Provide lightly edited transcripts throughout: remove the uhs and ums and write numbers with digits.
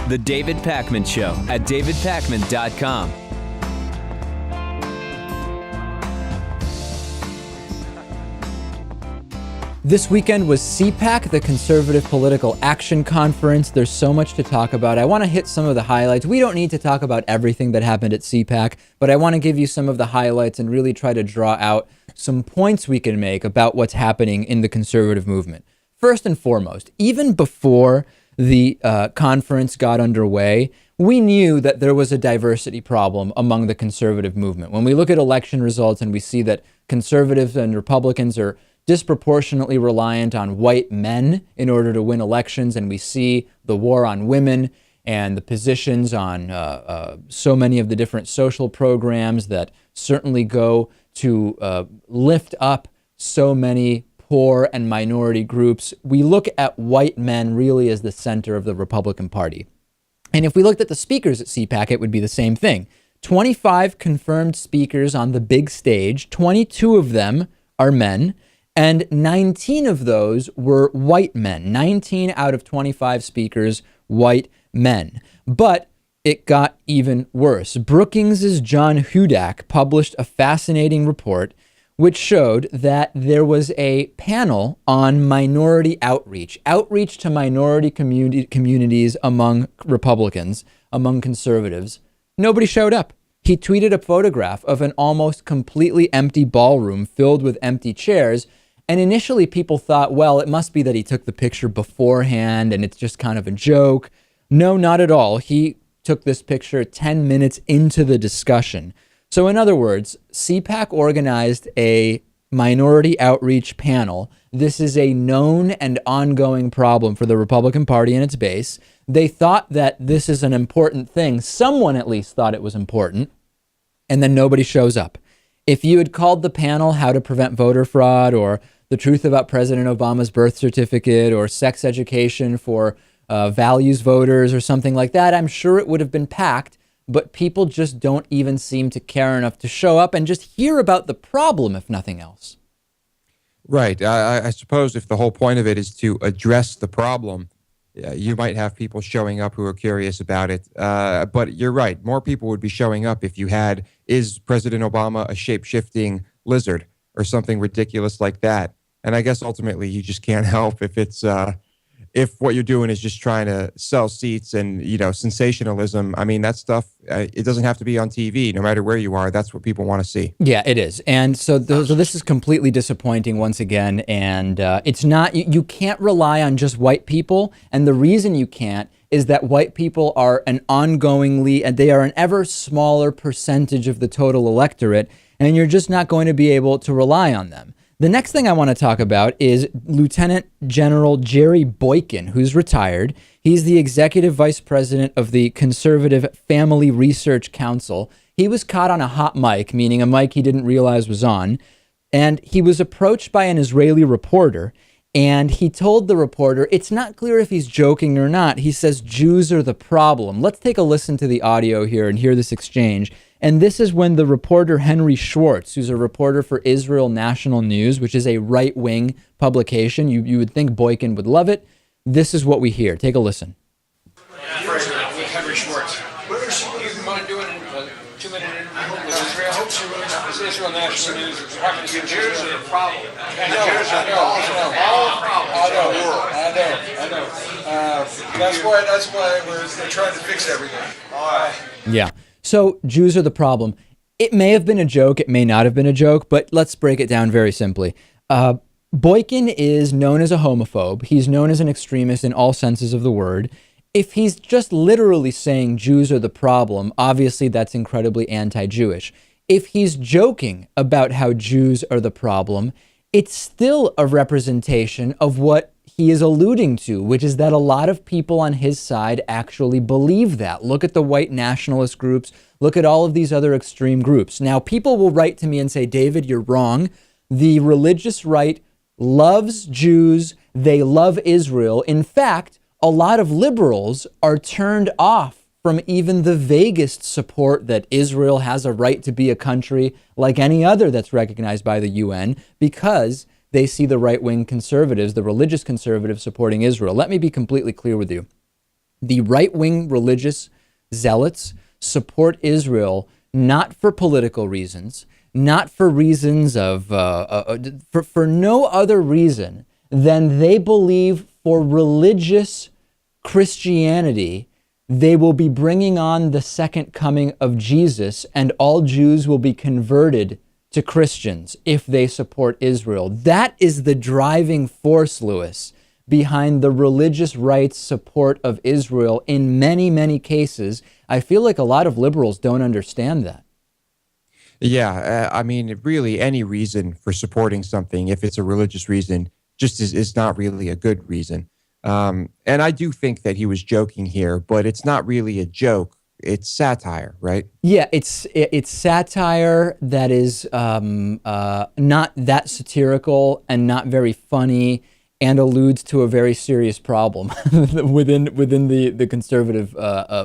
The David Pakman Show at davidpakman.com. This weekend was CPAC, the Conservative Political Action Conference. There's so much to talk about. I want to hit some of the highlights. We don't need to talk about everything that happened at CPAC, but I want to give you some of the highlights and really try to draw out some points we can make about what's happening in the conservative movement. First and foremost, even before the conference got underway, we knew that there was a diversity problem among the conservative movement. When we look at election results and we see that conservatives and Republicans are disproportionately reliant on white men in order to win elections, and we see the war on women and the positions on so many of the different social programs that certainly go to lift up so many poor and minority groups, we look at white men really as the center of the Republican Party. And if we looked at the speakers at CPAC, it would be the same thing. 25 confirmed speakers on the big stage, 22 of them are men, and 19 of those were white men. 19 out of 25 speakers, white men. But it got even worse. Brookings' John Hudak published a fascinating report which showed that there was a panel on minority outreach to minority communities among Republicans, among conservatives. Nobody showed up. He tweeted a photograph of an almost completely empty ballroom filled with empty chairs. And initially people thought, well, it must be that he took the picture beforehand and it's just kind of a joke. No, not at all. He took this picture 10 minutes into the discussion. So in other words, CPAC organized a minority outreach panel. This is a known and ongoing problem for the Republican Party and its base. They thought that this is an important thing. Someone at least thought it was important. And then nobody shows up. If you had called the panel How to Prevent Voter Fraud, or The Truth About President Obama's Birth Certificate, or Sex Education for Values Voters, or something like that, I'm sure it would have been packed, but people just don't even seem to care enough to show up and just hear about the problem, if nothing else. Right. I suppose if the whole point of it is to address the problem, you might have people showing up who are curious about it. But you're right. More people would be showing up if you had, is President Obama a shape-shifting lizard or something ridiculous like that? And I guess ultimately you just can't help if it's if what you're doing is just trying to sell seats and, sensationalism. I mean, that stuff, it doesn't have to be on TV. No matter where you are, that's what people want to see. Yeah, it is. And so this is completely disappointing once again. And it's not, you can't rely on just white people. And the reason you can't is that white people are and they are an ever smaller percentage of the total electorate. And you're just not going to be able to rely on them. The next thing I want to talk about is Lieutenant General Jerry Boykin, who's retired. He's the executive vice president of the Conservative Family Research Council. He was caught on a hot mic, meaning a mic he didn't realize was on, and he was approached by an Israeli reporter, and he told the reporter, it's not clear if he's joking or not. He says, Jews are the problem. Let's take a listen to the audio here and hear this exchange. And this is when the reporter Henry Schwartz, who's a reporter for Israel National News, which is a right-wing publication, you would think Boykin would love it. This is what we hear. Take a listen. First, with Henry Schwartz. You mind doing a 2-minute interview with Israel? I hope so. It's Israel National News. Jews are the problem. I know. That's why they're trying to fix everything. All right. Yeah. So Jews are the problem. It may have been a joke. It may not have been a joke, but let's break it down very simply. Boykin is known as a homophobe. He's known as an extremist in all senses of the word. If he's just literally saying Jews are the problem, obviously that's incredibly anti-Jewish. If he's joking about how Jews are the problem, it's still a representation of what he is alluding to, which is that a lot of people on his side actually believe that. Look at the white nationalist groups. Look at all of these other extreme groups. Now, people will write to me and say, David, you're wrong. The religious right loves Jews. They love Israel. In fact, a lot of liberals are turned off from even the vaguest support that Israel has a right to be a country like any other that's recognized by the UN, because they see the right-wing conservatives, the religious conservatives, supporting Israel. Let me be completely clear with you. The right-wing religious zealots support Israel not for political reasons, not for reasons of, for no other reason than they believe for religious Christianity, they will be bringing on the second coming of Jesus, and all Jews will be converted to Christians if they support Israel. That is the driving force, Lewis, behind the religious right's support of Israel in many, many cases. I feel like a lot of liberals don't understand that. Yeah, I mean, really, any reason for supporting something, if it's a religious reason, just is not really a good reason. And I do think that he was joking here, but it's not really a joke. It's satire, right? Yeah, it's satire that is not that satirical and not very funny, and alludes to a very serious problem within the conservative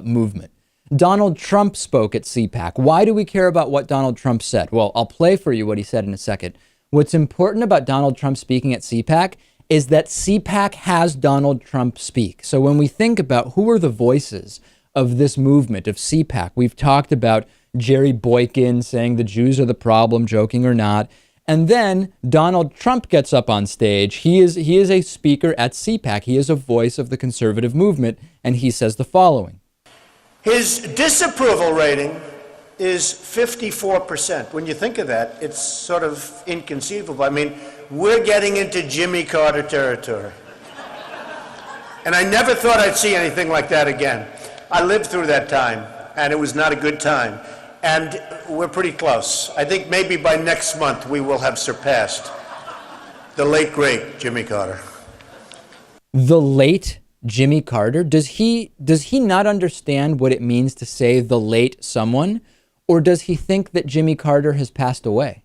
movement. Donald Trump spoke at CPAC. Why do we care about what Donald Trump said? Well, I'll play for you what he said in a second. What's important about Donald Trump speaking at CPAC is that CPAC has Donald Trump speak. So when we think about who are the voices of this movement, of CPAC, we've talked about Jerry Boykin saying the Jews are the problem, joking or not. And then Donald Trump gets up on stage. He is a speaker at CPAC. He is a voice of the conservative movement, and he says the following. His disapproval rating is 54%. When you think of that, it's sort of inconceivable. I mean, we're getting into Jimmy Carter territory. And I never thought I'd see anything like that again. I lived through that time, and it was not a good time. And we're pretty close. I think maybe by next month we will have surpassed the late, great Jimmy Carter. The late Jimmy Carter? Does he not understand what it means to say the late someone? Or does he think that Jimmy Carter has passed away?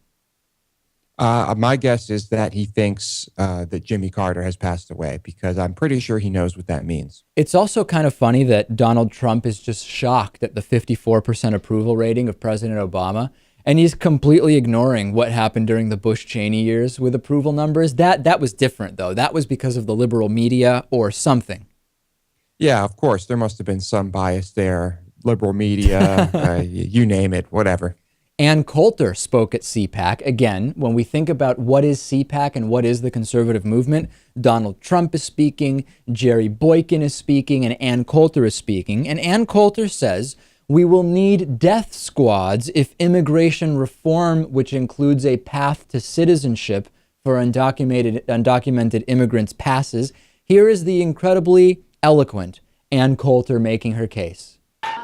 My guess is that he thinks that Jimmy Carter has passed away, because I'm pretty sure he knows what that means. It's also kind of funny that Donald Trump is just shocked at the 54% approval rating of President Obama, and he's completely ignoring what happened during the Bush-Cheney years with approval numbers. That was different, though. That was because of the liberal media or something. Yeah, of course. There must have been some bias there. Liberal media, you name it, whatever. Ann Coulter spoke at CPAC. Again, when we think about what is CPAC and what is the conservative movement, Donald Trump is speaking, Jerry Boykin is speaking, and Ann Coulter is speaking. And Ann Coulter says, we will need death squads if immigration reform, which includes a path to citizenship for undocumented immigrants, passes. Here is the incredibly eloquent Ann Coulter making her case.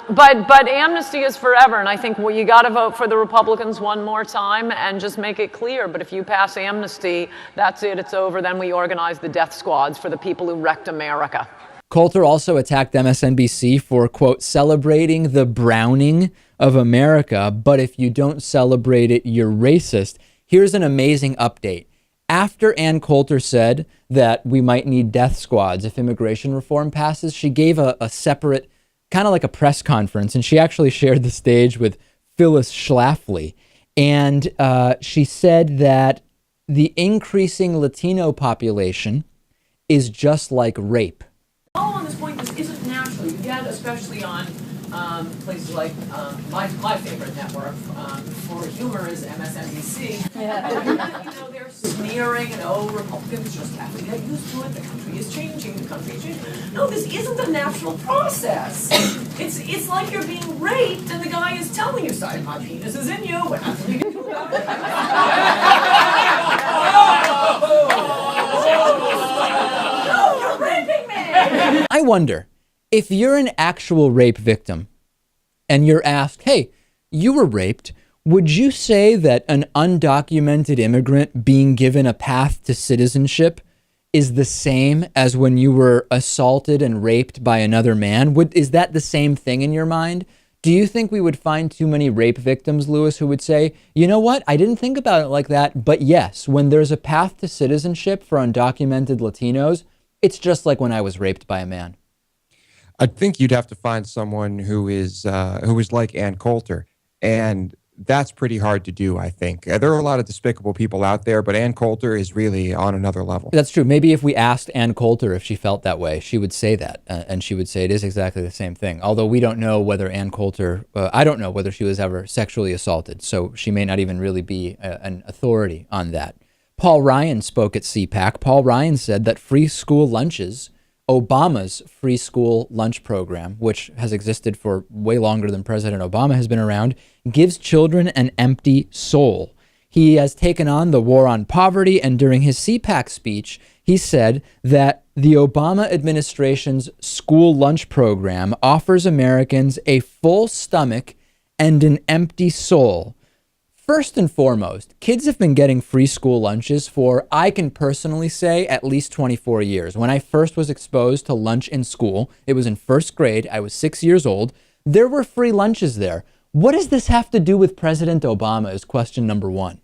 But amnesty is forever, and I think you got to vote for the Republicans one more time and just make it clear. But if you pass amnesty, that's it, it's over. Then we organize the death squads for the people who wrecked America. Coulter also attacked MSNBC for, quote, celebrating the browning of America, but if you don't celebrate it, you're racist. Here's an amazing update. After Ann Coulter said that we might need death squads if immigration reform passes, she gave a separate, kind of like a press conference, and she actually shared the stage with Phyllis Schlafly. And she said that the increasing Latino population is just like rape. All on this point, this isn't natural. You get, especially on places like my favorite network for humor is MSNBC. They're sneering and, oh, Republicans just have to get used to it. The country is changing. The country is changing. No, this isn't a natural process. It's like you're being raped and the guy is telling you, "Sorry, my penis is in you. We're not going to do No, you're raping me. I wonder, if you're an actual rape victim and you're asked, hey, you were raped, would you say that an undocumented immigrant being given a path to citizenship is the same as when you were assaulted and raped by another man? Is that the same thing in your mind? Do you think we would find too many rape victims, Lewis, who would say, you know what, I didn't think about it like that, but yes, when there's a path to citizenship for undocumented Latinos, it's just like when I was raped by a man? I think you'd have to find someone who is like Ann Coulter. And that's pretty hard to do, I think. There are a lot of despicable people out there, but Ann Coulter is really on another level. That's true. Maybe if we asked Ann Coulter if she felt that way, she would say that, and she would say it is exactly the same thing. Although we don't know whether Ann Coulter, I don't know whether she was ever sexually assaulted, so she may not even really be an authority on that. Paul Ryan spoke at CPAC. Paul Ryan said that free school lunches, Obama's free school lunch program, which has existed for way longer than President Obama has been around, gives children an empty soul. He has taken on the war on poverty, and during his CPAC speech, he said that the Obama administration's school lunch program offers Americans a full stomach and an empty soul. First and foremost, kids have been getting free school lunches for, I can personally say, at least 24 years. When I first was exposed to lunch in school, it was in first grade, I was 6 years old, there were free lunches there. What does this have to do with President Obama is question number one.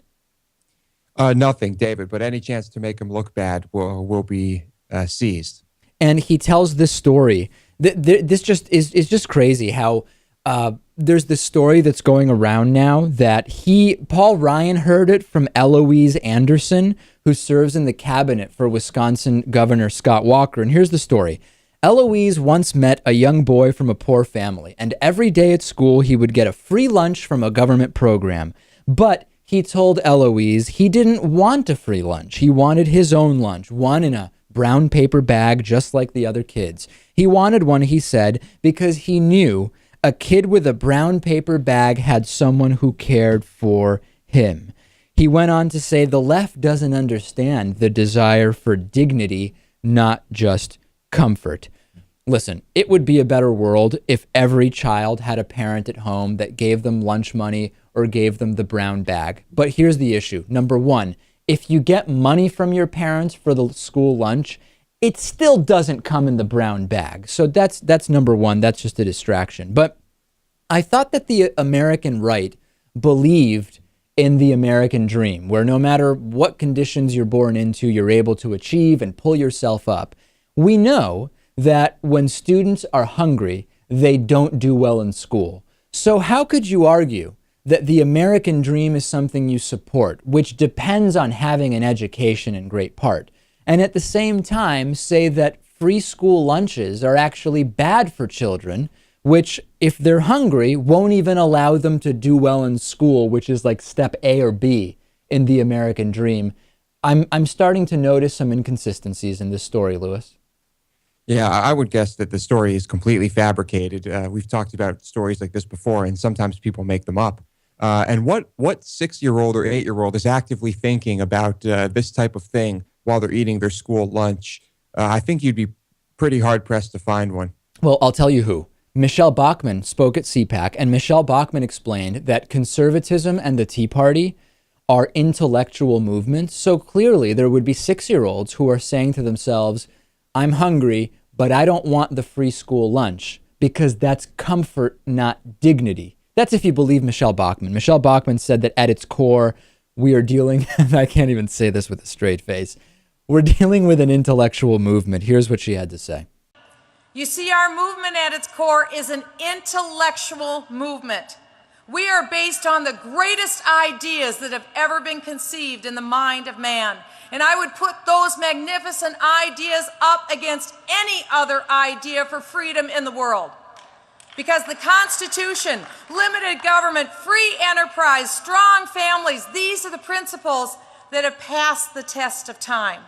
Nothing, David, but any chance to make him look bad will be seized. And he tells this story. This just is just crazy how there's this story that's going around now that Paul Ryan heard it from Eloise Anderson, who serves in the cabinet for Wisconsin Governor Scott Walker. And here's the story. Eloise once met a young boy from a poor family, and every day at school he would get a free lunch from a government program. But he told Eloise he didn't want a free lunch. He wanted his own lunch, one in a brown paper bag just like the other kids. He wanted one, he said, because he knew a kid with a brown paper bag had someone who cared for him. He went on to say the left doesn't understand the desire for dignity, not just comfort. Listen, it would be a better world if every child had a parent at home that gave them lunch money or gave them the brown bag. But here's the issue. Number one, if you get money from your parents for the school lunch, it still doesn't come in the brown bag. So that's number one. That's just a distraction. But I thought that the American right believed in the American dream, where no matter what conditions you're born into, you're able to achieve and pull yourself up. We know that when students are hungry, they don't do well in school. So how could you argue that the American dream is something you support, which depends on having an education in great part, and at the same time say that free school lunches are actually bad for children, which, if they're hungry, won't even allow them to do well in school, which is like step A or B in the American dream? I'm starting to notice some inconsistencies in this story, Lewis. Yeah, I would guess that the story is completely fabricated. We've talked about stories like this before, and sometimes people make them up. And what 6-year-old or 8-year-old is actively thinking about this type of thing while they're eating their school lunch? I think you'd be pretty hard-pressed to find one. Well, I'll tell you who. Michelle Bachmann spoke at CPAC, and Michelle Bachmann explained that conservatism and the Tea Party are intellectual movements. So clearly there would be 6-year-olds who are saying to themselves, I'm hungry, but I don't want the free school lunch because that's comfort, not dignity. That's if you believe Michelle Bachmann. Michelle Bachmann said that at its core, we are dealing, I can't even say this with a straight face, we're dealing with an intellectual movement. Here's what she had to say. You see, our movement at its core is an intellectual movement. We are based on the greatest ideas that have ever been conceived in the mind of man. And I would put those magnificent ideas up against any other idea for freedom in the world. Because the Constitution, limited government, free enterprise, strong families, these are the principles that have passed the test of time.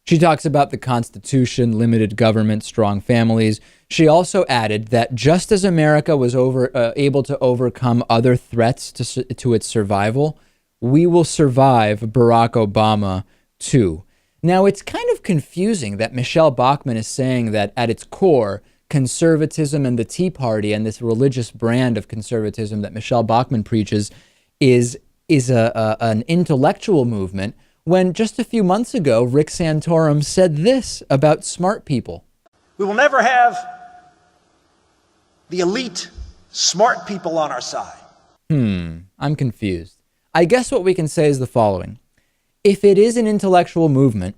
She talks about the Constitution, limited government, strong families. She also added that just as America was able to overcome other threats to its survival, we will survive Barack Obama too. Now, it's kind of confusing that Michelle Bachmann is saying that at its core, conservatism and the Tea Party and this religious brand of conservatism that Michelle Bachmann preaches is an intellectual movement, when just a few months ago, Rick Santorum said this about smart people. We will never have the elite smart people on our side. I'm confused. I guess what we can say is the following. If it is an intellectual movement,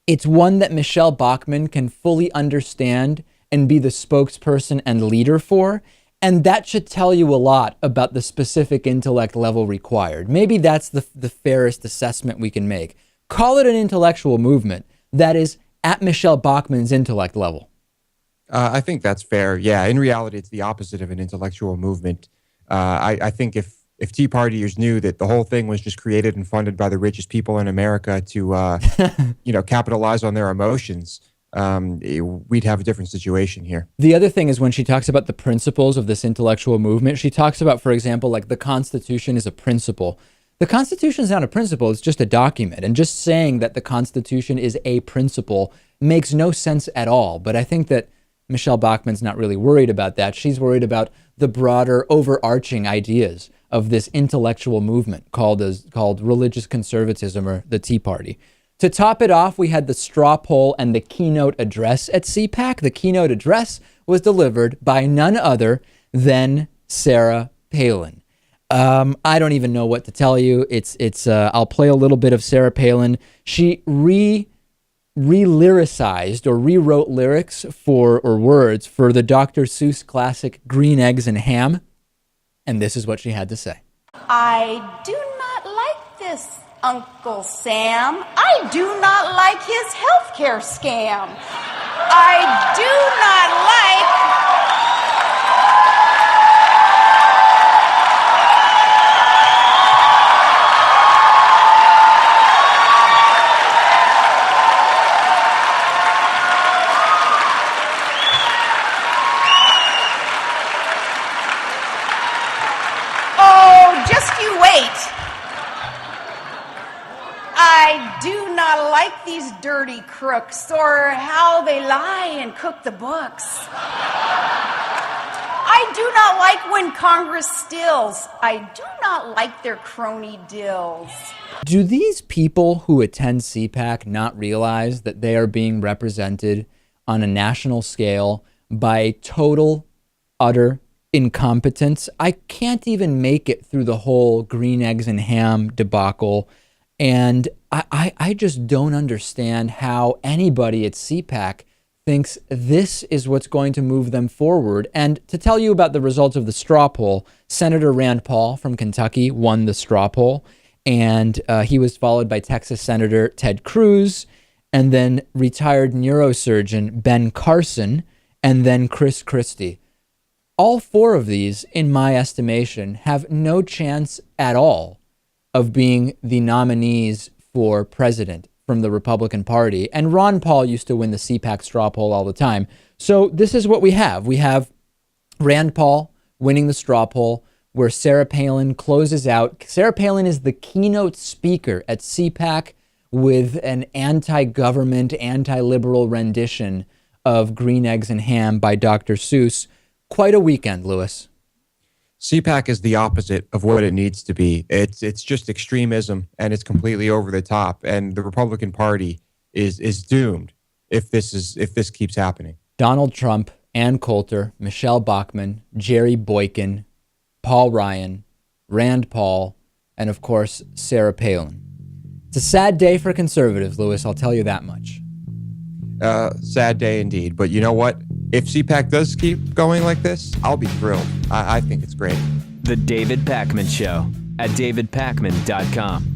it's one that Michelle Bachmann can fully understand and be the spokesperson and leader for. And that should tell you a lot about the specific intellect level required. Maybe that's the fairest assessment we can make. Call it an intellectual movement that is at Michelle Bachmann's intellect level. I think that's fair. Yeah, in reality, it's the opposite of an intellectual movement. I think if Tea Partiers knew that the whole thing was just created and funded by the richest people in America to, capitalize on their emotions, we'd have a different situation here. The other thing is when she talks about the principles of this intellectual movement, she talks about, for example, like the Constitution is a principle. The Constitution is not a principle, it's just a document. And just saying that the Constitution is a principle makes no sense at all. But I think that Michelle Bachmann's not really worried about that. She's worried about the broader overarching ideas of this intellectual movement called religious conservatism, or the Tea Party. To top it off, we had the straw poll and the keynote address at CPAC. The keynote address was delivered by none other than Sarah Palin. I don't even know what to tell you. I'll play a little bit of Sarah Palin. She re-lyricized or rewrote lyrics or words for the Dr. Seuss classic Green Eggs and Ham. And this is what she had to say. I do not like this, Uncle Sam. I do not like his healthcare scam. I do not like... I do not like these dirty crooks or how they lie and cook the books. I do not like when Congress stills. I do not like their crony dills. Do these people who attend CPAC not realize that they are being represented on a national scale by total, utter incompetence? I can't even make it through the whole Green Eggs and Ham debacle. And I just don't understand how anybody at CPAC thinks this is what's going to move them forward. And to tell you about the results of the straw poll, Senator Rand Paul from Kentucky won the straw poll, and he was followed by Texas Senator Ted Cruz, and then retired neurosurgeon Ben Carson, and then Chris Christie. All four of these, in my estimation, have no chance at all of being the nominees for president from the Republican Party. And Ron Paul used to win the CPAC straw poll all the time. So this is what we have. We have Rand Paul winning the straw poll, where Sarah Palin closes out. Sarah Palin is the keynote speaker at CPAC with an anti-government, anti-liberal rendition of Green Eggs and Ham by Dr. Seuss. Quite a weekend, Lewis. CPAC is the opposite of what it needs to be. It's just extremism, and it's completely over the top. And the Republican Party is doomed if this keeps happening. Donald Trump, Ann Coulter, Michelle Bachmann, Jerry Boykin, Paul Ryan, Rand Paul, and of course, Sarah Palin. It's a sad day for conservatives, Lewis, I'll tell you that much. Sad day indeed. But you know what? If CPAC does keep going like this, I'll be thrilled. I think it's great. The David Pakman Show at davidpakman.com.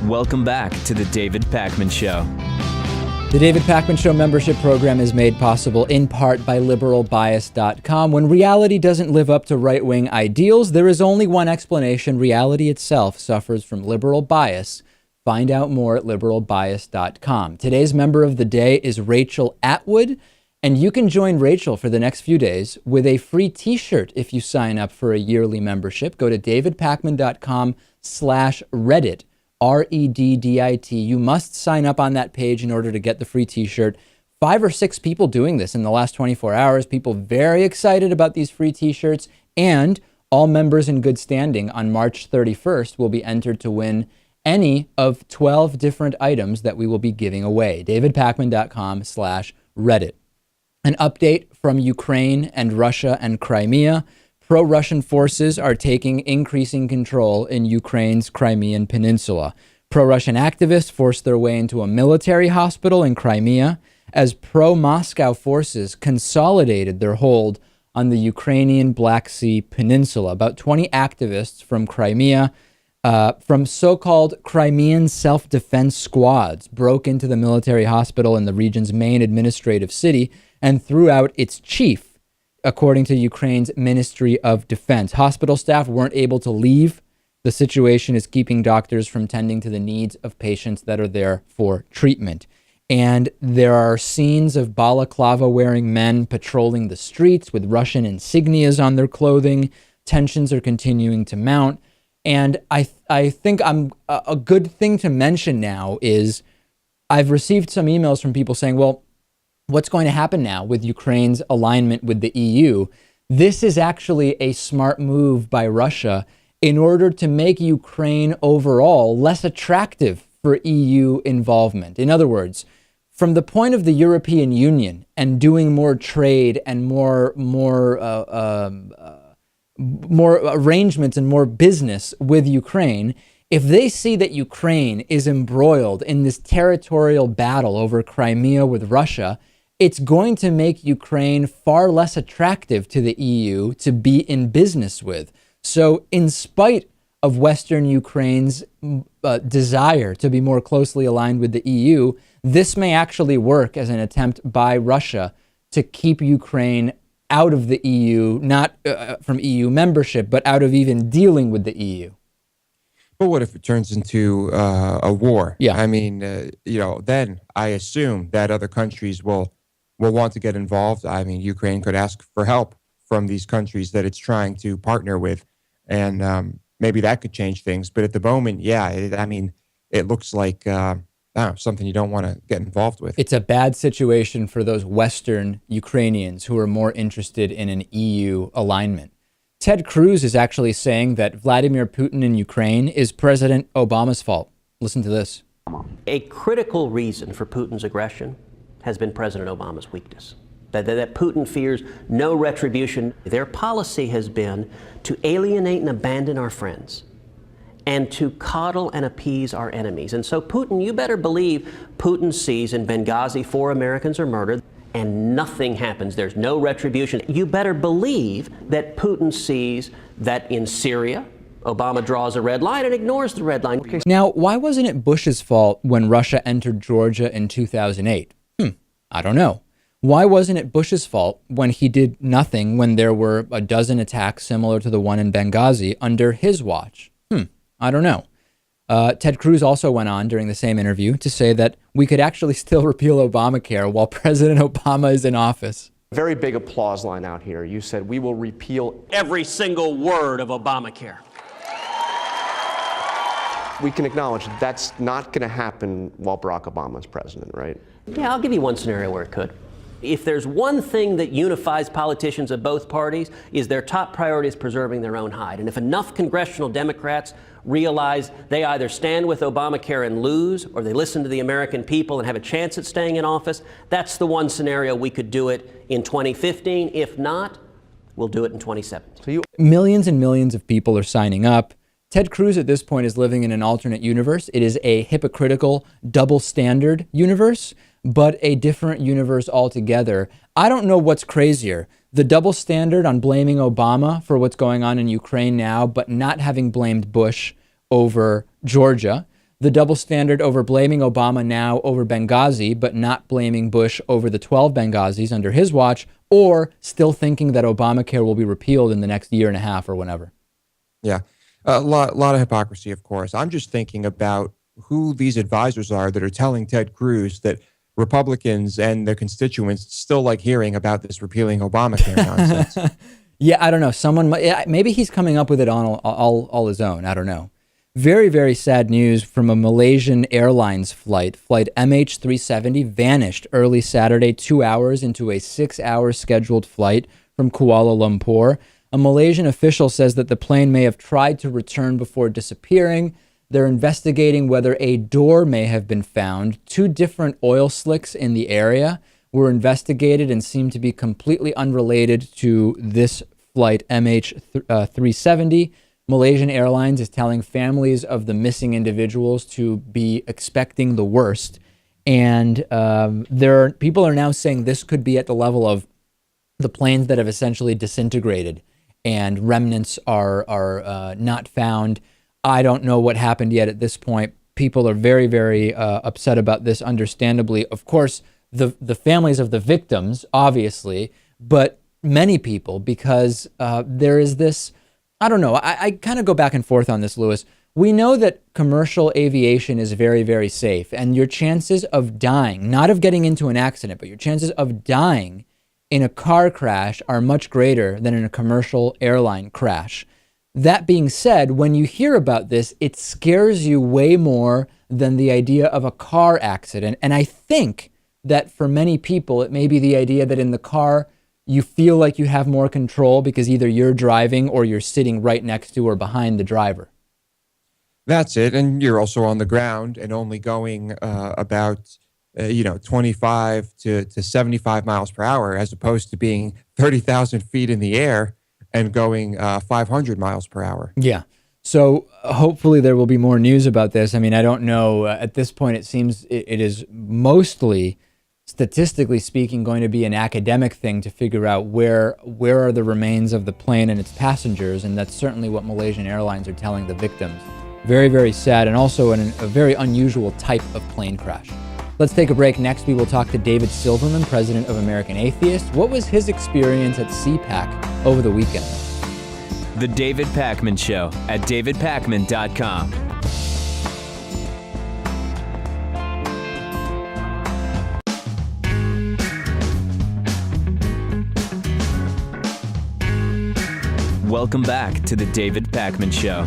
Welcome back to the David Pakman Show. The David Pakman Show membership program is made possible in part by liberalbias.com. When reality doesn't live up to right-wing ideals, there is only one explanation. Reality itself suffers from liberal bias. Find out more at liberalbias.com. Today's member of the day is Rachel Atwood, and you can join Rachel for the next few days with a free t-shirt if you sign up for a yearly membership. Go to davidpakman.com/Reddit. Reddit. You must sign up on that page in order to get the free t-shirt. 5 or 6 people doing this in the last 24 hours. People very excited about these free t-shirts, and all members in good standing on March 31st will be entered to win any of 12 different items that we will be giving away. davidpakman.com/Reddit. An update from Ukraine and Russia and Crimea. Pro-Russian forces are taking increasing control in Ukraine's Crimean Peninsula. Pro-Russian activists forced their way into a military hospital in Crimea as pro-Moscow forces consolidated their hold on the Ukrainian Black Sea Peninsula. About 20 activists from Crimea, from so-called Crimean self-defense squads, broke into the military hospital in the region's main administrative city and threw out its chief, according to Ukraine's Ministry of Defense. Hospital staff weren't able to leave. The situation is keeping doctors from tending to the needs of patients that are there for treatment. And there are scenes of balaclava-wearing men patrolling the streets with Russian insignias on their clothing. Tensions are continuing to mount. And I think a good thing to mention now is I've received some emails from people saying, well, what's going to happen now with Ukraine's alignment with the EU? This is actually a smart move by Russia in order to make Ukraine overall less attractive for EU involvement. In other words, from the point of the European Union and doing more trade and more arrangements and more business with Ukraine, if they see that Ukraine is embroiled in this territorial battle over Crimea with Russia, it's going to make Ukraine far less attractive to the EU to be in business with. So in spite of Western Ukraine's desire to be more closely aligned with the EU, this may actually work as an attempt by Russia to keep Ukraine out of the EU, not from EU membership, but out of even dealing with the EU. But what if it turns into a war? Yeah. I mean, then I assume that other countries will want to get involved. I mean, Ukraine could ask for help from these countries that it's trying to partner with, and maybe that could change things. But at the moment, it looks like something you don't want to get involved with. It's a bad situation for those Western Ukrainians who are more interested in an EU alignment. Ted Cruz is actually saying that Vladimir Putin in Ukraine is President Obama's fault. Listen to this. A critical reason for Putin's aggression has been President Obama's weakness. That Putin fears no retribution. Their policy has been to alienate and abandon our friends and to coddle and appease our enemies. And so Putin, you better believe Putin sees in Benghazi 4 Americans are murdered and nothing happens. There's no retribution. You better believe that Putin sees that in Syria, Obama draws a red line and ignores the red line. Now, why wasn't it Bush's fault when Russia entered Georgia in 2008? I don't know. Why wasn't it Bush's fault when he did nothing when there were a dozen attacks similar to the one in Benghazi under his watch? I don't know. Ted Cruz also went on during the same interview to say that we could actually still repeal Obamacare while President Obama is in office. Very big applause line out here. You said we will repeal every single word of Obamacare. We can acknowledge that's not going to happen while Barack Obama is president, right? Yeah, I'll give you one scenario where it could. If there's one thing that unifies politicians of both parties, is their top priority is preserving their own hide. And if enough congressional Democrats realize they either stand with Obamacare and lose, or they listen to the American people and have a chance at staying in office, that's the one scenario we could do it in 2015. If not, we'll do it in 2017. Millions and millions of people are signing up. Ted Cruz at this point is living in an alternate universe. It is a hypocritical, double standard universe, but a different universe altogether. I don't know what's crazier, the double standard on blaming Obama for what's going on in Ukraine now, but not having blamed Bush over Georgia, the double standard over blaming Obama now over Benghazi, but not blaming Bush over the 12 Benghazis under his watch, or still thinking that Obamacare will be repealed in the next year and a half or whenever. Yeah. A lot of hypocrisy, of course. I'm just thinking about who these advisors are that are telling Ted Cruz that Republicans and their constituents still like hearing about this repealing Obamacare nonsense. Yeah, I don't know. Maybe he's coming up with it on all his own. I don't know. Very, very sad news from a Malaysian Airlines flight. Flight MH370 vanished early Saturday, 2 hours into a 6-hour scheduled flight from Kuala Lumpur. A Malaysian official says that the plane may have tried to return before disappearing. They're investigating whether a door may have been found. 2 different oil slicks in the area were investigated and seem to be completely unrelated to this flight MH370. Malaysian Airlines is telling families of the missing individuals to be expecting the worst. And people are now saying this could be at the level of the planes that have essentially disintegrated and remnants are not found. I don't know what happened yet at this point. People are very, very upset about this, understandably. Of course, the families of the victims, obviously, but many people, because there is this, I don't know, I kind of go back and forth on this, Lewis. We know that commercial aviation is very, very safe, and your chances of dying, not of getting into an accident, but your chances of dying in a car crash are much greater than in a commercial airline crash. That being said, when you hear about this, it scares you way more than the idea of a car accident. And I think that for many people, it may be the idea that in the car, you feel like you have more control because either you're driving or you're sitting right next to or behind the driver. That's it. And you're also on the ground and only going about 25 to 75 miles per hour, as opposed to being 30,000 feet in the air and going 500 miles per hour. Yeah. So hopefully there will be more news about this. I mean, I don't know. At this point, it seems it is mostly, statistically speaking, going to be an academic thing to figure out where are the remains of the plane and its passengers. And that's certainly what Malaysian Airlines are telling the victims. Very, very sad, and also a very unusual type of plane crash. Let's take a break. Next, we will talk to David Silverman, president of American Atheists. What was his experience at CPAC over the weekend? The David Pakman Show at davidpakman.com. Welcome back to the David Pakman Show.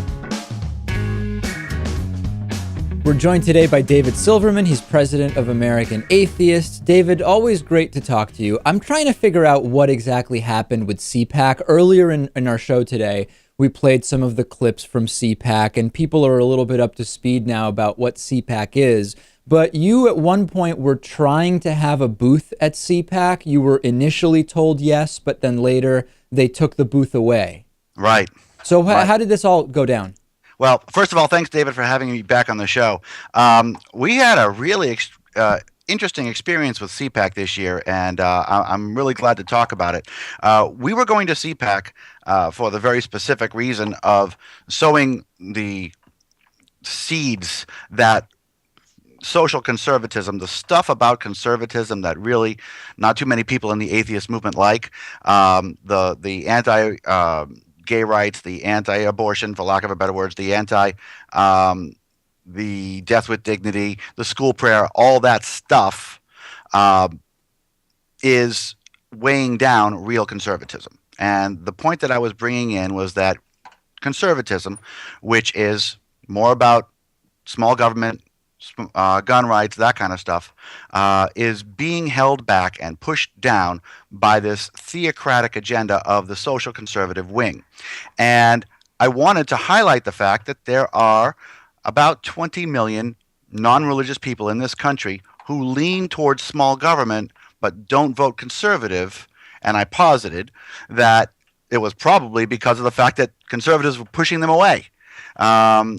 We're joined today by David Silverman. He's president of American Atheists. David, always great to talk to you. I'm trying to figure out what exactly happened with CPAC. Earlier in our show today, we played some of the clips from CPAC, and people are a little bit up to speed now about what CPAC is. But you at one point were trying to have a booth at CPAC. You were initially told yes, but then later they took the booth away. Right. So how did this all go down? Well, first of all, thanks, David, for having me back on the show. We had a really interesting experience with CPAC this year, and I'm really glad to talk about it. We were going to CPAC for the very specific reason of sowing the seeds that social conservatism, the stuff about conservatism that really not too many people in the atheist movement like, the anti gay rights, the anti-abortion, for lack of a better words, the the death with dignity, the school prayer, all that stuff is weighing down real conservatism. And the point that I was bringing in was that conservatism, which is more about small government, gun rights, that kind of stuff, is being held back and pushed down by this theocratic agenda of the social conservative wing. And I wanted to highlight the fact that there are about 20 million non-religious people in this country who lean towards small government but don't vote conservative. And I posited that it was probably because of the fact that conservatives were pushing them away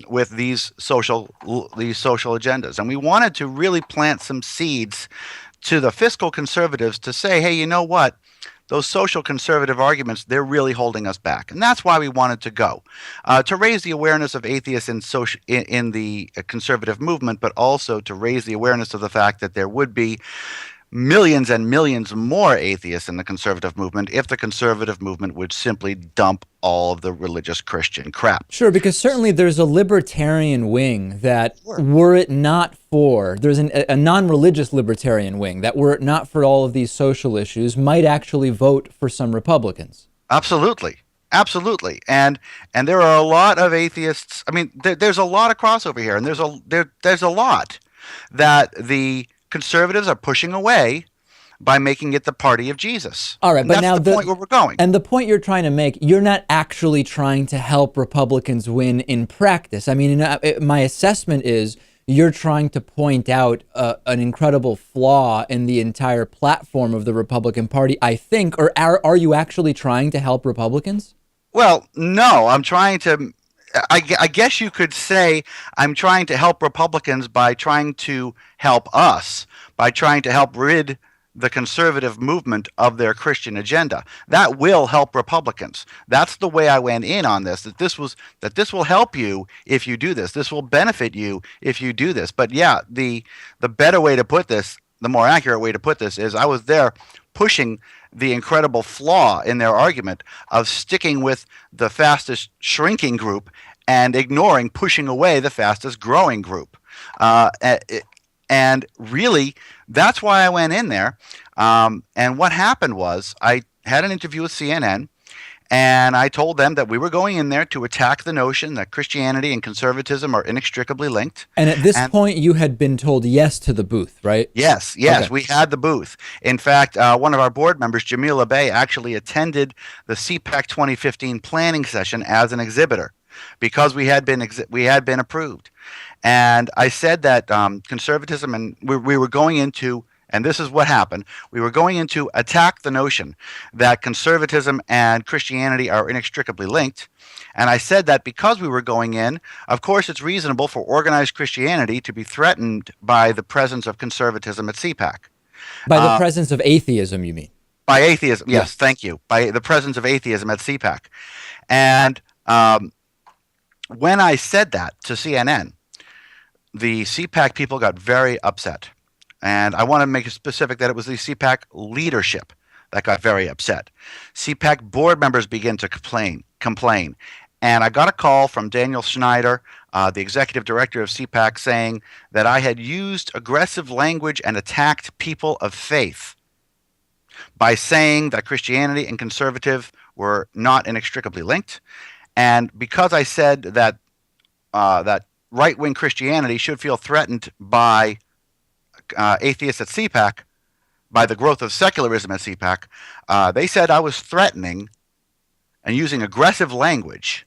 with these social agendas. And we wanted to really plant some seeds to the fiscal conservatives to say, hey, you know what? Those social conservative arguments, they're really holding us back. And that's why we wanted to go, to raise the awareness of atheists in the conservative movement, but also to raise the awareness of the fact that there would be millions and millions more atheists in the conservative movement if the conservative movement would simply dump all of the religious Christian crap. Sure, because certainly there's a libertarian wing that were it not for, there's a non-religious libertarian wing that were it not for all of these social issues might actually vote for some Republicans. Absolutely. Absolutely. And there are a lot of atheists. I mean, there's a lot of crossover here, and there's a lot that the conservatives are pushing away by making it the party of Jesus. All right, And but that's now the point where we're going. And the point you're trying to make, you're not actually trying to help Republicans win in practice. I mean, my assessment is you're trying to point out an incredible flaw in the entire platform of the Republican Party, I think. Or are you actually trying to help Republicans? Well, no, I'm trying to. I guess you could say I'm trying to help Republicans by trying to help us, by trying to help rid the conservative movement of their Christian agenda. That will help Republicans. That's the way I went in on this, that this will help you if you do this. This will benefit you if you do this. But yeah, the better way to put this, the more accurate way to put this is I was there pushing the incredible flaw in their argument of sticking with the fastest shrinking group and pushing away the fastest growing group. And really, that's why I went in there. And what happened was I had an interview with CNN, and I told them that we were going in there to attack the notion that Christianity and conservatism are inextricably linked. And at this point, you had been told yes to the booth, right? Yes, Okay. we had the booth. In fact, one of our board members, Jamila Bey, actually attended the CPAC 2015 planning session as an exhibitor because we had been approved. And I said that conservatism, and we were going into, and this is what happened, we were going into attack the notion that conservatism and Christianity are inextricably linked. And I said that because we were going in, of course it's reasonable for organized Christianity to be threatened by the presence of conservatism at CPAC. By the presence of atheism, you mean? By atheism, yes, thank you. By the presence of atheism at CPAC. And when I said that to CNN, the CPAC people got very upset. And I want to make it specific that it was the CPAC leadership that got very upset. CPAC board members began to complain. And I got a call from Daniel Schneider, the executive director of CPAC, saying that I had used aggressive language and attacked people of faith by saying that Christianity and conservative were not inextricably linked. And because I said that that right-wing Christianity should feel threatened by atheists at CPAC, by the growth of secularism at CPAC, they said I was threatening and using aggressive language,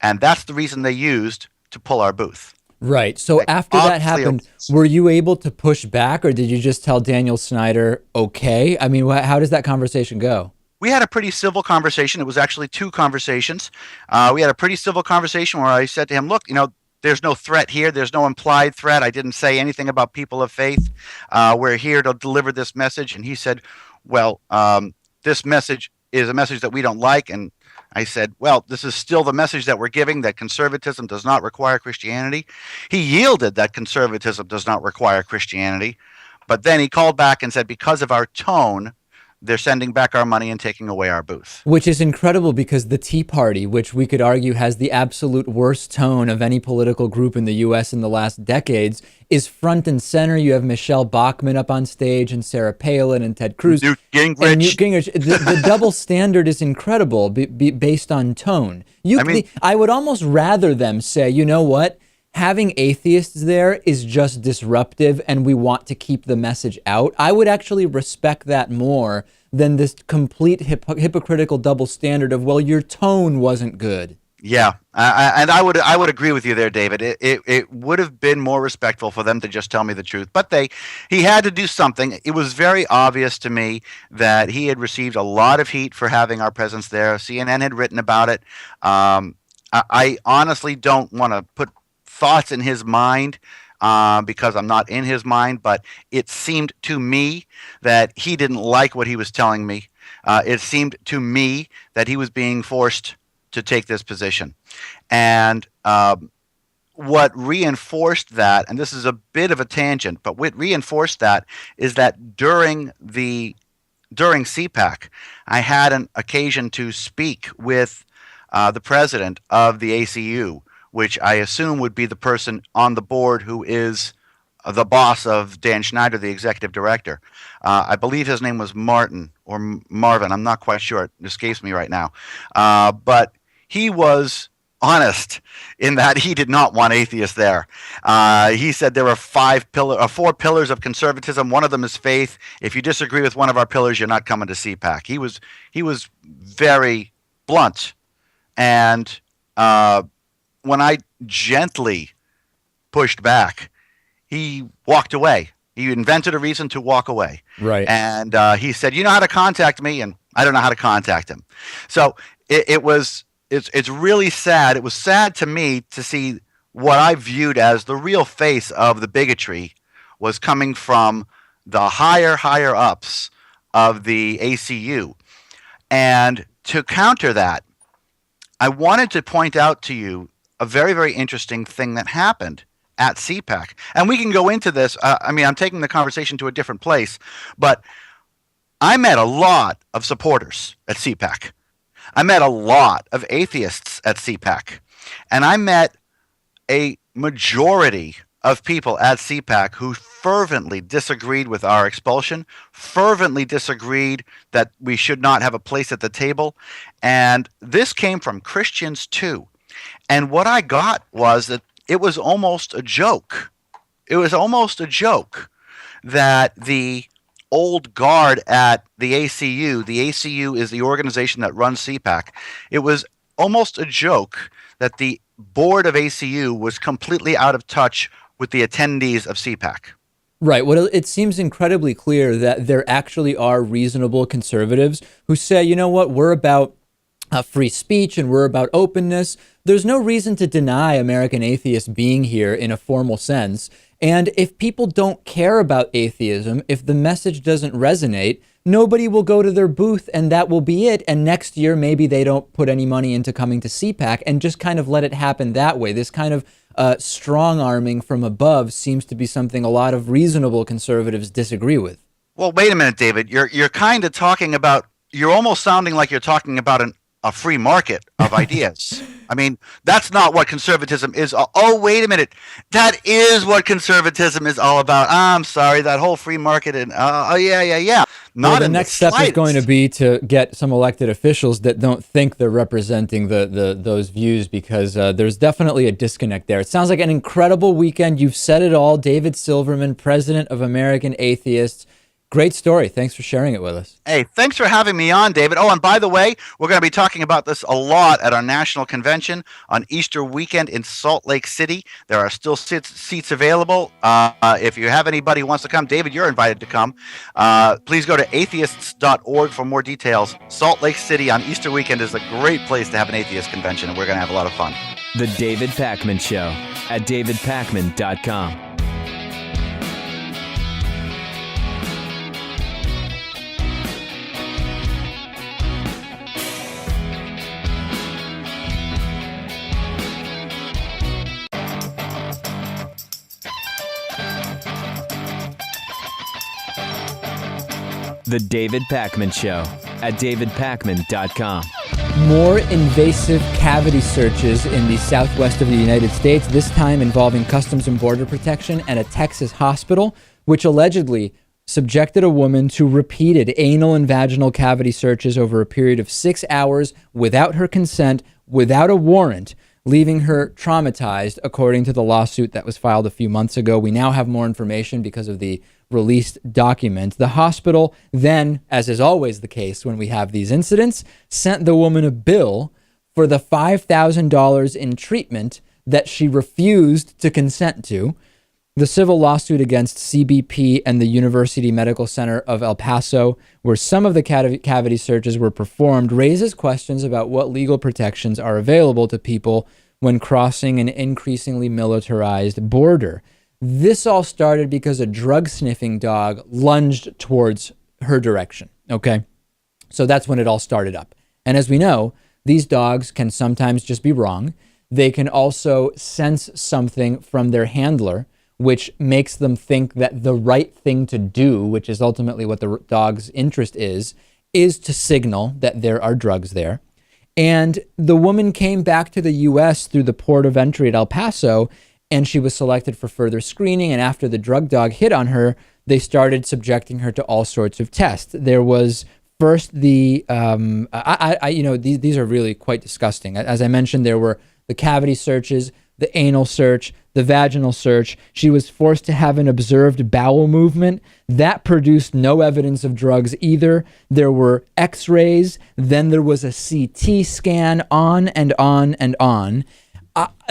and that's the reason they used to pull our booth. Right. So after that happened, were you able to push back, or did you just tell Daniel Snyder, okay? I mean, how does that conversation go? We had a pretty civil conversation. It was actually two conversations. We had a pretty civil conversation where I said to him, look, there's no threat here. There's no implied threat. I didn't say anything about people of faith. We're here to deliver this message. And he said, well, this message is a message that we don't like. And I said, well, this is still the message that we're giving, that conservatism does not require Christianity. He yielded that conservatism does not require Christianity. But then he called back and said, because of our tone, they're sending back our money and taking away our booth. Which is incredible because the Tea Party, which we could argue has the absolute worst tone of any political group in the U.S. in the last decades, is front and center. You have Michelle Bachmann up on stage and Sarah Palin and Ted Cruz. Newt Gingrich. And Newt Gingrich. The double standard is incredible based on tone. I would almost rather them say, you know what? Having atheists there is just disruptive and we want to keep the message out. I would actually respect that more than this complete hypocritical double standard of, well, your tone wasn't good. Yeah, and I would agree with you there, David. It would have been more respectful for them to just tell me the truth, but he had to do something. It was very obvious to me that he had received a lot of heat for having our presence there. CNN had written about it. I honestly don't want to put thoughts in his mind because I'm not in his mind, but it seemed to me that he didn't like what he was telling me. It seemed to me that he was being forced to take this position. And what reinforced that, and this is a bit of a tangent, but what reinforced that is that during CPAC, I had an occasion to speak with the president of the ACU, which I assume would be the person on the board who is the boss of Dan Schneider, the executive director. I believe his name was Martin or Marvin. I'm not quite sure. It escapes me right now. But he was honest in that he did not want atheists there. He said there are 4 pillars of conservatism. One of them is faith. If you disagree with one of our pillars, you're not coming to CPAC. He was very blunt. And when I gently pushed back, he walked away. He invented a reason to walk away. Right. And he said, "You know how to contact me?" And I don't know how to contact him. So it's really sad. It was sad to me to see what I viewed as the real face of the bigotry was coming from the higher ups of the ACU. And to counter that, I wanted to point out to you a very, very interesting thing that happened at CPAC. And we can go into this. I'm taking the conversation to a different place, but I met a lot of supporters at CPAC. I met a lot of atheists at CPAC. And I met a majority of people at CPAC who fervently disagreed with our expulsion, fervently disagreed that we should not have a place at the table. And this came from Christians too. And what I got was that it was almost a joke. It was almost a joke that the old guard at the ACU is the organization that runs CPAC. It was almost a joke that the board of ACU was completely out of touch with the attendees of CPAC. Right. Well, it seems incredibly clear that there actually are reasonable conservatives who say, you know what, we're about free speech and we're about openness. There's no reason to deny American atheists being here in a formal sense. And if people don't care about atheism, if the message doesn't resonate, nobody will go to their booth and that will be it. And next year, maybe they don't put any money into coming to CPAC and just kind of let it happen that way. This kind of strong arming from above seems to be something a lot of reasonable conservatives disagree with. Well, wait a minute, David. You're kind of talking about, you're almost sounding like you're talking about a free market of ideas. I mean, that's not what conservatism is. Oh, wait a minute. That is what conservatism is all about. I'm sorry, that whole free market and yeah. Well, the next step is going to be to get some elected officials that don't think they're representing those views, because there's definitely a disconnect there. It sounds like an incredible weekend. You've said it all. David Silverman, president of American Atheists. Great story. Thanks for sharing it with us. Hey, thanks for having me on, David. Oh, and by the way, we're going to be talking about this a lot at our national convention on Easter weekend in Salt Lake City. There are still seats available. If you have anybody who wants to come, David, you're invited to come. Please go to atheists.org for more details. Salt Lake City on Easter weekend is a great place to have an atheist convention, and we're going to have a lot of fun. The David Pakman Show at davidpakman.com. The David Pakman Show at davidpakman.com. More invasive cavity searches in the southwest of the United States, this time involving Customs and Border Protection and a Texas hospital, which allegedly subjected a woman to repeated anal and vaginal cavity searches over a period of 6 hours without her consent, without a warrant, leaving her traumatized, according to the lawsuit that was filed a few months ago. We now have more information because of the released document. The hospital then, as is always the case when we have these incidents, sent the woman a bill for the $5,000 in treatment that she refused to consent to. The civil lawsuit against CBP and the University Medical Center of El Paso, where some of the cavity searches were performed, raises questions about what legal protections are available to people when crossing an increasingly militarized border. This all started because a drug-sniffing dog lunged towards her direction, okay? So that's when it all started up. And as we know, these dogs can sometimes just be wrong. They can also sense something from their handler, which makes them think that the right thing to do, which is ultimately what the dog's interest is to signal that there are drugs there. And the woman came back to the U.S. through the port of entry at El Paso, and she was selected for further screening. And after the drug dog hit on her, they started subjecting her to all sorts of tests. There was First, these are really quite disgusting. As I mentioned, there were the cavity searches, the anal search, the vaginal search. She was forced to have an observed bowel movement. That produced no evidence of drugs either. There were x-rays. Then there was a CT scan, on and on and on.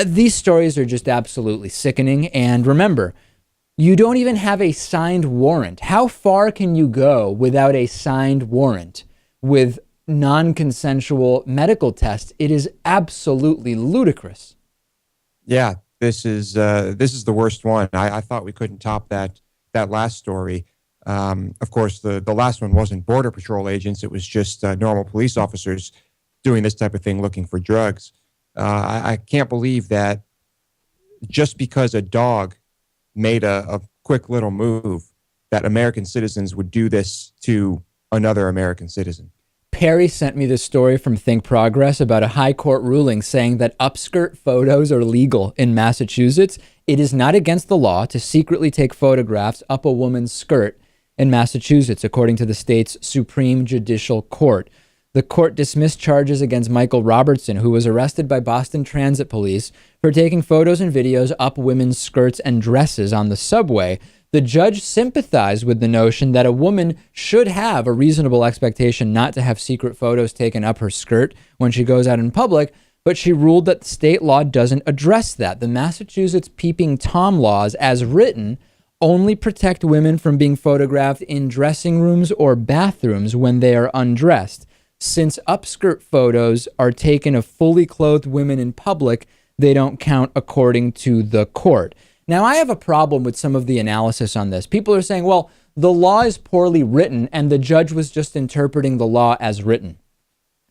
These stories are just absolutely sickening. And remember, you don't even have a signed warrant. How far can you go without a signed warrant with non-consensual medical tests? It is absolutely ludicrous. Yeah, this is the worst one. I thought we couldn't top that last story. Of course, the last one wasn't Border Patrol agents. It was just normal police officers doing this type of thing, looking for drugs. I can't believe that just because a dog made a quick little move, that American citizens would do this to another American citizen. Perry sent me this story from Think Progress about a high court ruling saying that upskirt photos are legal in Massachusetts. It is not against the law to secretly take photographs up a woman's skirt in Massachusetts, according to the state's Supreme Judicial Court. The court dismissed charges against Michael Robertson, who was arrested by Boston Transit Police for taking photos and videos up women's skirts and dresses on the subway. The judge sympathized with the notion that a woman should have a reasonable expectation not to have secret photos taken up her skirt when she goes out in public, but she ruled that state law doesn't address that. The Massachusetts Peeping Tom laws, as written, only protect women from being photographed in dressing rooms or bathrooms when they are undressed. Since upskirt photos are taken of fully clothed women in public, they don't count according to the court. Now, I have a problem with some of the analysis on this. People are saying, well, the law is poorly written and the judge was just interpreting the law as written.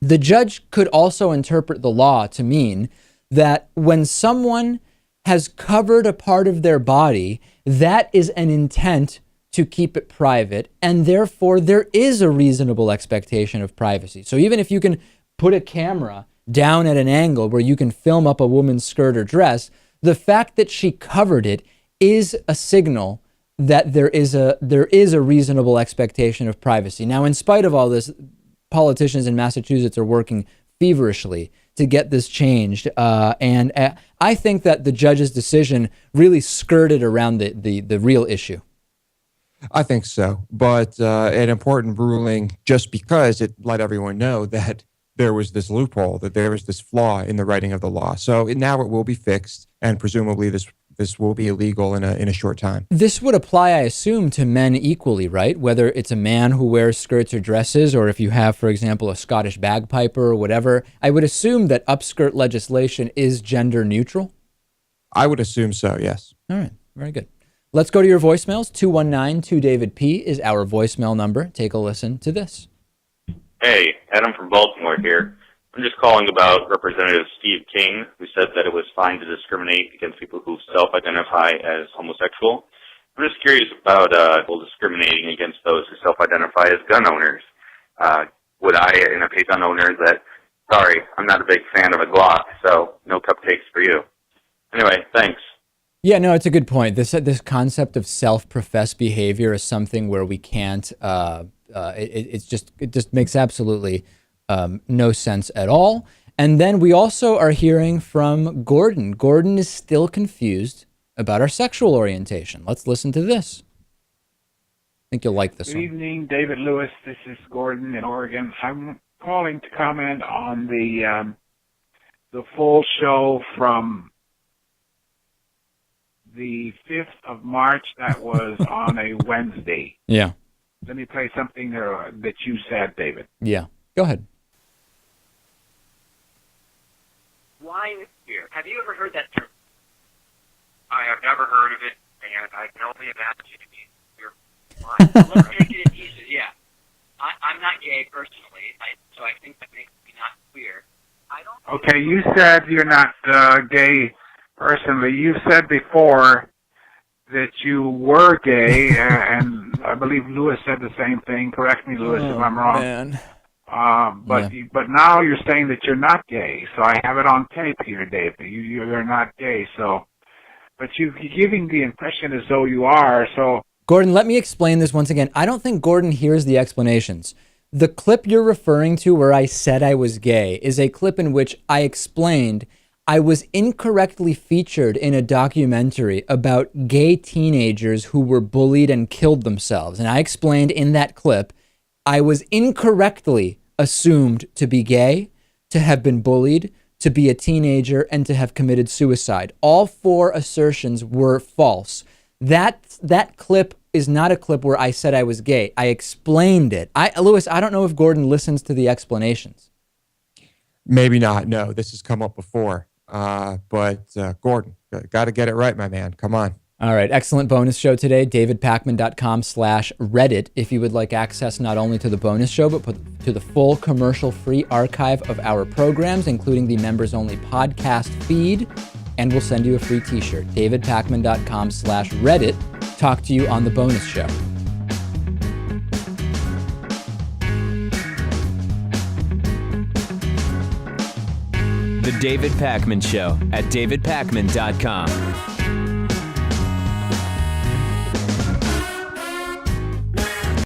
The judge could also interpret the law to mean that when someone has covered a part of their body, that is an intent to keep it private, and therefore there is a reasonable expectation of privacy. So even if you can put a camera down at an angle where you can film up a woman's skirt or dress, the fact that she covered it is a signal that there is a reasonable expectation of privacy. Now, in spite of all this, politicians in Massachusetts are working feverishly to get this changed, and I think that the judge's decision really skirted around the real issue. I think so, but an important ruling just because it let everyone know that there was this loophole, that there was this flaw in the writing of the law. So now it will be fixed, and presumably this will be illegal in a short time. This would apply, I assume, to men equally, right? Whether it's a man who wears skirts or dresses, or if you have, for example, a Scottish bagpiper or whatever. I would assume that upskirt legislation is gender neutral. I would assume so, yes. All right, very good. Let's go to your voicemails. 219-2-DAVID-P is our voicemail number. Take a listen to this. Hey, Adam from Baltimore here. I'm just calling about Representative Steve King, who said that it was fine to discriminate against people who self-identify as homosexual. I'm just curious about people discriminating against those who self-identify as gun owners. Would I, in a gun owner, that, sorry, I'm not a big fan of a Glock, so no cupcakes for you. Anyway, thanks. Yeah, no, it's a good point. This concept of self-professed behavior is something where we can't. It just makes absolutely no sense at all. And then we also are hearing from Gordon. Gordon is still confused about our sexual orientation. Let's listen to this. I think you'll like this one. Good evening, David Lewis. This is Gordon in Oregon. I'm calling to comment on the full show from the 5th of March. That was on a Wednesday. Yeah. Let me play something that you said, David. Yeah. Go ahead. Wine beer. Have you ever heard that term? I have never heard of it, and I can only imagine it means beer. Wine. Let's take it in pieces, yeah. I'm not gay personally, so I think that makes me not queer. Okay, you said you're not gay personally. You said before that you were gay, and I believe Lewis said the same thing. Correct me, Lewis, if I'm wrong. Man. But now you're saying that you're not gay. So I have it on tape here, David. You're not gay. So, but you're giving the impression as though you are. So, Gordon, let me explain this once again. I don't think Gordon hears the explanations. The clip you're referring to where I said I was gay is a clip in which I explained I was incorrectly featured in a documentary about gay teenagers who were bullied and killed themselves. And I explained in that clip, I was incorrectly assumed to be gay, to have been bullied, to be a teenager, and to have committed suicide. All 4 assertions were false. That clip is not a clip where I said I was gay. I explained it. Lewis, I don't know if Gordon listens to the explanations. Maybe not. No, this has come up before. But Gordon, got to get it right, my man. Come on. All right. Excellent bonus show today. DavidPakman.com/Reddit if you would like access not only to the bonus show, but to the full commercial-free archive of our programs, including the members-only podcast feed. And we'll send you a free t-shirt. DavidPakman.com/Reddit. Talk to you on the bonus show. The David Pakman Show at davidpakman.com.